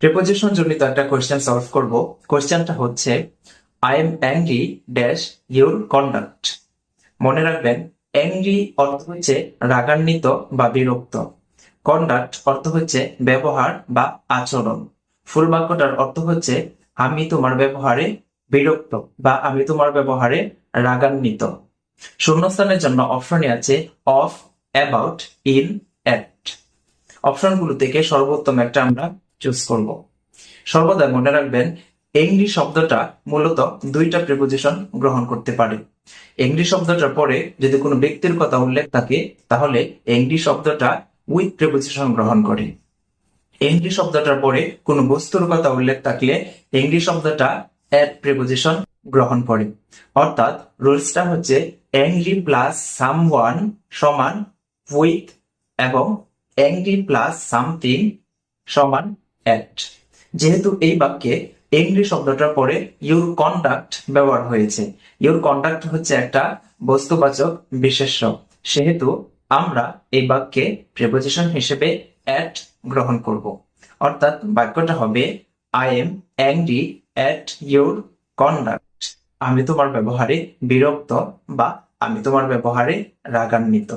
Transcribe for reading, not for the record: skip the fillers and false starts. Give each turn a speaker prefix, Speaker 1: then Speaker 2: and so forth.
Speaker 1: Preposition জনিত একটা question solve করব। কোয়েশ্চেনটা হচ্ছে I am angry dash your conduct. মনে রাখবেন, অ্যাংরি অর্থ হচ্ছে রাগান্বিত বা বিরক্ত। কন্ডাক্ট অর্থ হচ্ছে ব্যবহার বা আচরণ। ফুল বাক্যটার অর্থ হচ্ছে আমি তোমার ব্যবহারে বিরক্ত বা আমি তোমার ব্যবহারে রাগান্বিত। শূন্যস্থানের জন্য অপশনে আছে অফ, অ্যাবাউট, ইন, অ্যাট। অপশনগুলো থেকে সর্বোত্তম একটা আমরা চুজ করব। সর্বদা মনে রাখবেন, এংরি শব্দটা মূলত দুইটা প্রিপোজিশন গ্রহণ করতে পারে। এংরি শব্দটার পরে যদি কোনো ব্যক্তির কথা উল্লেখ থাকে তাহলে এংরি শব্দটা উইথ প্রিপোজিশন গ্রহণ করে। এংরি শব্দটার পরে কোনো বস্তুর কথা উল্লেখ থাকলে এংরি শব্দটা অ্যাট প্রিপোজিশন গ্রহণ করে। অর্থাৎ রুলসটা হচ্ছে অ্যাংরি প্লাস সামওয়ান সমান উইথ এবং অ্যাংরি প্লাস সামথিং সমান অ্যাট। যেহেতু এই বাক্যে এংরি শব্দটার পরে ইউর কন্ডাক্ট ব্যবহার হয়েছে, ইউর কন্ডাক্ট হচ্ছে একটা বস্তুবাচক বিশেষ্য, সেহেতু আমরা এই বাক্যে প্রিপোজিশন হিসেবে অ্যাট গ্রহণ করব। অর্থাৎ বাক্যটা হবে I am angry at your conduct. আমি তোমার ব্যবহারে বিরক্ত বা আমি তোমার ব্যবহারে রাগান্বিত।